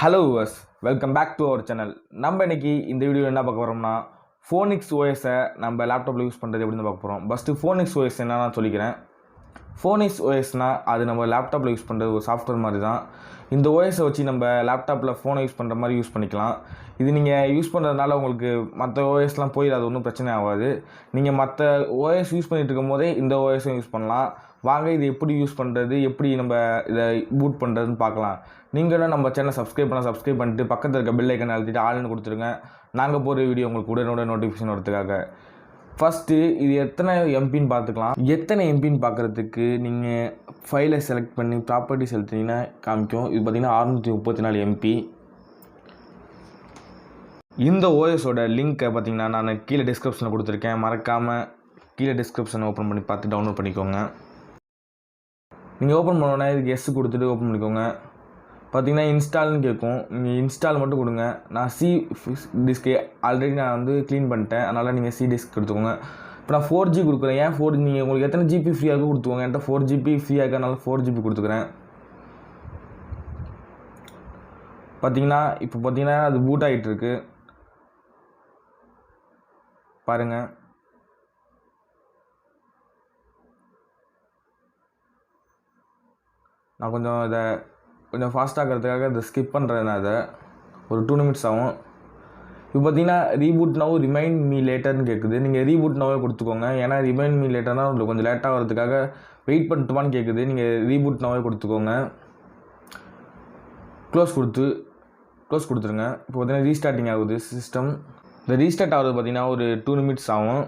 Hello viewers, welcome back to our channel. நம்ம இன்னைக்கு இந்த வீடியோ என்ன பார்க்க போறோம்னா Phoenix OS நம்ம லேப்டாப்ல யூஸ் பண்றது எப்படின்னு பார்க்க போறோம். ஃபர்ஸ்ட் Phoenix OS என்னன்னா சொல்லிக்கிறேன். Phoenix OSனா அது நம்ம லேப்டாப்ல யூஸ் பண்றது ஒரு சாஃப்ட்வேர் மாதிரி தான். இந்த OS வச்சு நம்ம லேப்டாப்ல ஃபோனை யூஸ் பண்ற மாதிரி யூஸ் பண்ணிக்கலாம். இது நீங்க யூஸ் பண்றதுனால உங்களுக்கு மற்ற OSலாம் போயிடாது, ஒன்றும் பிரச்சனை ஆகாது. நீங்க மற்ற OS யூஸ் பண்ணிட்டு இருக்கும்போதே இந்த OS யூஸ் பண்ணலாம். வாங்க இது எப்படி யூஸ் பண்ணுறது, எப்படி நம்ம இதை பூட் பண்ணுறதுன்னு பார்க்கலாம். நீங்களும் நம்ம சேனலை சப்ஸ்கிரைப் பண்ணிட்டு பக்கத்தில் இருக்க பெல் ஐக்கன் அழுத்திட்டு ஆல்னு கொடுத்துருங்க. நாங்கள் போகிற வீடியோ உங்களுக்கு உடனே நோட்டிஃபிகேஷன் வரதுக்காக. ஃபஸ்ட்டு இது எத்தனை எம்பின்னு பார்த்துக்கலாம். எத்தனை எம்பின்னு பார்க்குறதுக்கு நீங்கள் ஃபைலை செலக்ட் பண்ணி ப்ராப்பர்ட்டிஸ் எழுத்தினீங்கன்னா காமிக்கும். இது பார்த்திங்கன்னா 634 எம்பி. இந்த ஓஎஸோட லிங்க்கை பார்த்திங்கன்னா நான் கீழே டிஸ்கிரிப்ஷனில் கொடுத்துருக்கேன். மறக்காமல் கீழே டிஸ்கிரிப்ஷனை ஓப்பன் பண்ணி பார்த்து டவுன்லோட் பண்ணிக்கோங்க. நீங்கள் ஓப்பன் பண்ணோன்னே இதுக்கு எஸ் கொடுத்துட்டு ஓப்பன் பண்ணிக்கோங்க. பார்த்தீங்கன்னா இன்ஸ்டால்னு கேட்கும். நீங்கள் இன்ஸ்டால் மட்டும் கொடுங்க. நான் சி டிஸ்க்கு ஆல்ரெடி நான் வந்து க்ளீன் பண்ணிட்டேன், அதனால் நீங்கள் சி டிஸ்க் கொடுத்துக்கோங்க. இப்போ நான் 4G கொடுக்குறேன். ஏன் 4G, நீங்கள் உங்களுக்கு எத்தனை ஜிபி ஃப்ரீயாக இருக்கோ கொடுத்துக்கோங்க. என்கிட்ட 4GB ஃப்ரீயாக இருக்கனால 4GB கொடுத்துக்கிறேன். பார்த்தீங்கன்னா இப்போ பார்த்தீங்கன்னா அது பூட் ஆகிட்டுருக்கு பாருங்கள். நான் கொஞ்சம் ஃபாஸ்ட்டாக இருக்கிறதுக்காக இதை ஸ்கிப் பண்ணுறேன். நான் அதை ஒரு 2 நிமிட்ஸ் ஆகும். இப்போ பார்த்தீங்கன்னா ரீபூட் நவ் ரிமைண்ட் மீ லேட்டர்னு கேட்குது. நீங்கள் ரீபூட் நவ்வே கொடுத்துக்கோங்க. ஏன்னா ரிமைண்ட் மீ லேட்டர்னால் உங்களுக்கு கொஞ்சம் லேட்டாக வரதுக்காக வெயிட் பண்ணட்டுமான்னு கேட்குது. நீங்கள் ரீபூட் நவ்வே கொடுத்துக்கோங்க. க்ளோஸ் கொடுத்துருங்க. இப்போ பார்த்தீங்கன்னா ரீஸ்டார்டிங் ஆகுது சிஸ்டம். இந்த ரீஸ்டார்ட் ஆகுது பார்த்தீங்கன்னா ஒரு 2 நிமிட்ஸ் ஆகும்.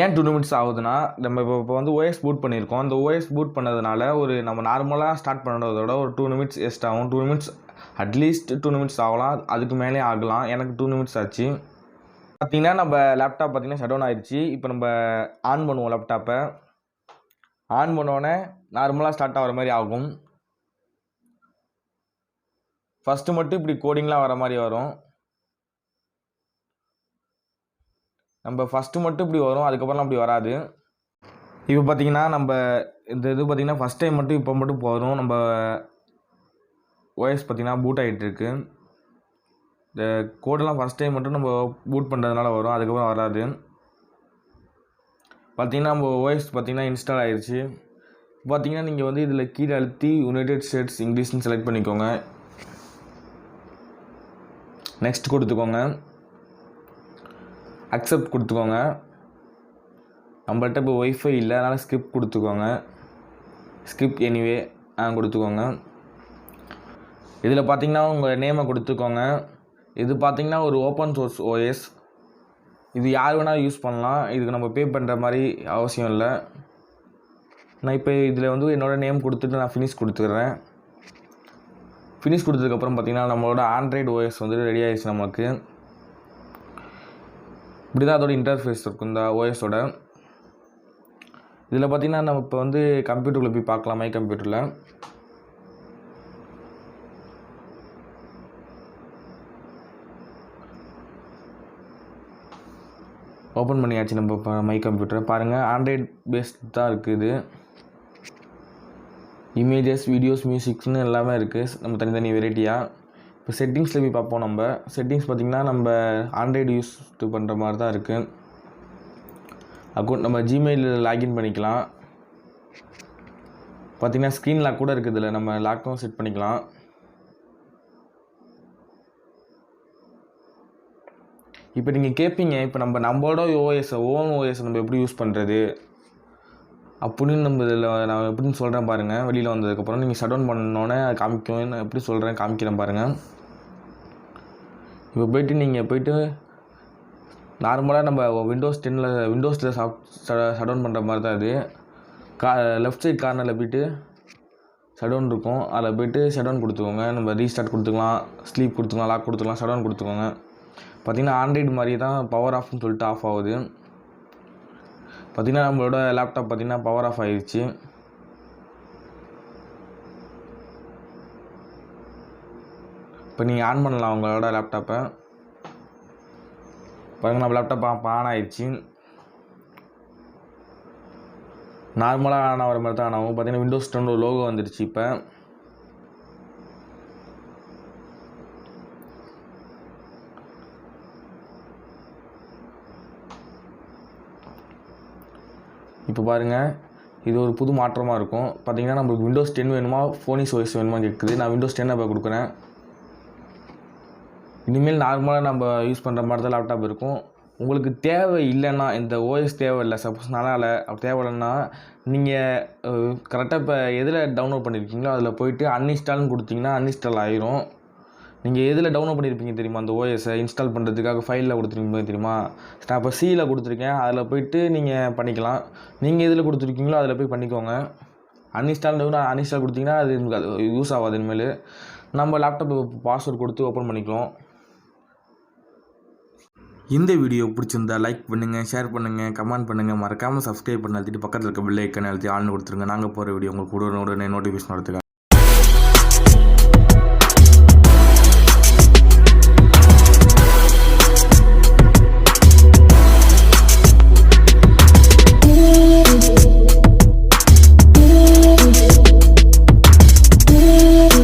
ஏன் 2 நிமிட்ஸ் ஆகுதுன்னா, நம்ம இப்போ வந்து OS பூட் பண்ணியிருக்கோம். அந்த OS பூட் பண்ணதுனால நம்ம நார்மலாக ஸ்டார்ட் பண்ணுறதோட ஒரு 2 நிமிட்ஸ் எஸ்ட் ஆகும். 2 நிமிட்ஸ் அட்லீஸ்ட் 2 நிமிட்ஸ் ஆகலாம், அதுக்கு மேலே ஆகலாம். எனக்கு 2 நிமிட்ஸ் ஆச்சு. பார்த்திங்கன்னா நம்ம லேப்டாப் பார்த்திங்கன்னா ஷட் டவுன் ஆயிடுச்சு. இப்போ நம்ம ஆன் பண்ணுவோம். லேப்டாப்பை ஆன் பண்ணோடனே நார்மலாக ஸ்டார்ட் ஆகிற மாதிரி ஆகும். ஃபஸ்ட்டு மட்டும் இப்படி கோடிங்லாம் வர மாதிரி வரும். நம்ம ஃபஸ்ட்டு மட்டும் இப்படி வரும், அதுக்கப்புறம் அப்படி வராது. இப்போ பார்த்திங்கன்னா நம்ம இந்த இது பார்த்திங்கன்னா ஃபஸ்ட் டைம் மட்டும் இப்போ மட்டும் வரும். நம்ம OS பார்த்திங்கன்னா பூட் ஆகிட்டுருக்கு. இந்த கோடெல்லாம் ஃபஸ்ட் டைம் மட்டும் நம்ம பூட் பண்ணுறதுனால வரும், அதுக்கப்புறம் வராது. பார்த்திங்கன்னா நம்ம OS பார்த்திங்கன்னா இன்ஸ்டால் ஆகிடுச்சு. பார்த்திங்கன்னா நீங்கள் வந்து இதில் கீழே அழுத்தி யுனைடெட் ஸ்டேட்ஸ் இங்கிலீஷ்னு செலக்ட் பண்ணிக்கோங்க. நெக்ஸ்ட் கொடுத்துக்கோங்க. அக்செப்ட் கொடுத்துக்கோங்க. நம்மள்கிட்ட இப்போ ஒய்ஃபை இல்லை, அதனால் ஸ்கிப் கொடுத்துக்கோங்க. ஸ்கிப் எனிவே கொடுத்துக்கோங்க. இதில் பார்த்தீங்கன்னா உங்கள் நேமை கொடுத்துக்கோங்க. இது பார்த்தீங்கன்னா ஒரு ஓப்பன் சோர்ஸ் OS. இது யார் வேணால் யூஸ் பண்ணலாம். இதுக்கு நம்ம பே பண்ணுற மாதிரி அவசியம் இல்லை. நான் இப்போ இதில் வந்து என்னோடய நேம் கொடுத்துட்டு நான் ஃபினிஷ் கொடுத்துட்றேன். ஃபினிஷ் கொடுத்ததுக்கப்புறம் பார்த்திங்கன்னா நம்மளோட ஆண்ட்ராய்டு OS வந்து ரெடி ஆகிடுச்சு நமக்கு. இப்படி தான் அதோட இன்டர்ஃபேஸ் இருக்கும் இந்த OSோட. இதில் பார்த்திங்கன்னா நம்ம இப்போ வந்து கம்ப்யூட்டரில் போய் பார்க்கலாம். மை கம்ப்யூட்டரில் ஓப்பன் பண்ணியாச்சு. நம்ம இப்போ மை கம்ப்யூட்டரை பாருங்கள், ஆண்ட்ராய்டு பேஸ்ட் தான் இருக்குது. இமேஜஸ், வீடியோஸ், மியூசிக்ஸ்னு எல்லாமே இருக்குது. நம்ம தனி வெரைட்டியாக. இப்போ செட்டிங்ஸில் போய் பார்ப்போம். நம்ம செட்டிங்ஸ் பார்த்திங்கன்னா நம்ம ஆண்ட்ராய்டு யூஸ் பண்ணுற மாதிரி தான் இருக்குது. அக்கௌண்ட் நம்ம ஜிமெயிலில் லாகின் பண்ணிக்கலாம். பார்த்திங்கன்னா ஸ்க்ரீன் லாக் கூட இருக்குது. இதில் நம்ம லாக்கும் செட் பண்ணிக்கலாம். இப்போ நீங்கள் கேட்பீங்க, இப்போ நம்மளோட ஓன் OS நம்ம எப்படி யூஸ் பண்ணுறது அப்படின்னு நம்ம இதில் நான் எப்படின்னு சொல்கிறேன் பாருங்கள். வெளியில் வந்ததுக்கப்புறம் நீங்கள் ஷட் டவுன் பண்ணோன்னே காமிக்கும். நான் எப்படி சொல்கிறேன் காமிக்கிறேன் பாருங்கள். இப்போ போய்ட்டு நார்மலாக நம்ம விண்டோஸில் ஷட் டவுன் பண்ணுற மாதிரி தான் இது. லெஃப்ட் சைட் கார்னரில் போய்ட்டு ஷட் டவுன் இருக்கும். அதில் போய்ட்டு ஷட் டவுன் கொடுத்துக்கோங்க. நம்ம ரீஸ்டார்ட் கொடுத்துக்கலாம், ஸ்லீப் கொடுத்துக்கலாம், லாக் கொடுத்துக்கலாம், ஷட் டவுன் கொடுத்துக்கோங்க. பார்த்திங்கன்னா ஆண்ட்ராய்டு மாதிரி தான் பவர் ஆஃப்னு சொல்லிட்டு ஆஃப் ஆகுது. பார்த்திங்கன்னா நம்மளோட லேப்டாப் பார்த்திங்கன்னா பவர் ஆஃப் ஆகிடுச்சு. இப்போ நீங்கள் ஆன் பண்ணலாம் உங்களோட லேப்டாப்பை. பாருங்கள், நம்ம லேப்டாப் ஆன் ஆகிடுச்சு. நார்மலாக ஆன் ஆகிற மாதிரி தான் ஆன் ஆகும். பார்த்திங்கன்னா விண்டோஸ் 10 லோகோ வந்துடுச்சு. இப்போ இப்போ பாருங்கள், இது ஒரு புது மாற்றமாக இருக்கும். பார்த்தீங்கன்னா நம்மளுக்கு விண்டோஸ் 10 வேணுமா ஃபோனிக்ஸ் ஓஎஸ் வேணுமா கேட்குது. நான் விண்டோஸ் 10 இப்போ கொடுக்குறேன். இனிமேல் நார்மலாக நம்ம யூஸ் பண்ணுற மாதிரி தான் லேப்டாப் இருக்கும். உங்களுக்கு தேவை இல்லைன்னா, இந்த ஓஎஸ் தேவையில்லை, சப்போஸ் நல்லா அப்படி தேவையில்லைன்னா நீங்கள் கரெக்டாக இப்போ எதில் டவுன்லோட் பண்ணியிருக்கீங்களோ அதில் போய்ட்டு அன்இன்ஸ்டால்னு கொடுத்தீங்கன்னா அன்இன்ஸ்டால் ஆயிரும். நீங்கள் எதில் டவுன்லோட் பண்ணியிருப்பீங்க தெரியுமா, அந்த ஓஎஸை இன்ஸ்டால் பண்ணுறதுக்காக ஃபைலில் கொடுத்துருக்கீங்க தெரியுமா. நான் இப்போ சியில் கொடுத்துருக்கேன், அதில் போய்ட்டு நீங்கள் பண்ணிக்கலாம். நீங்கள் எதில் கொடுத்துருக்கீங்களோ அதில் போய் பண்ணிக்கோங்க. அன்இன்ஸ்டால் கொடுத்தீங்கன்னா அது யூஸ் ஆகாது. இனிமேல் நம்ம லேப்டாப் பாஸ்வேர்டு கொடுத்து ஓப்பன் பண்ணிக்கலாம். இந்த வீடியோ பிடிச்சிருந்தா லைக் பண்ணுங்கள், ஷேர் பண்ணுங்கள், கமெண்ட் பண்ணுங்கள், மறக்காமல் சப்ஸ்கிரைப் பண்ணி அழுத்திட்டு பக்கத்தில் இருக்க பெல் ஐக்கானை அழுத்தி ஆள்னு கொடுத்துருங்க. நாங்கள் போகிற வீடியோ உங்களுக்கு உடனே நோட்டிஃபிகேஷன் வரதுக்கு.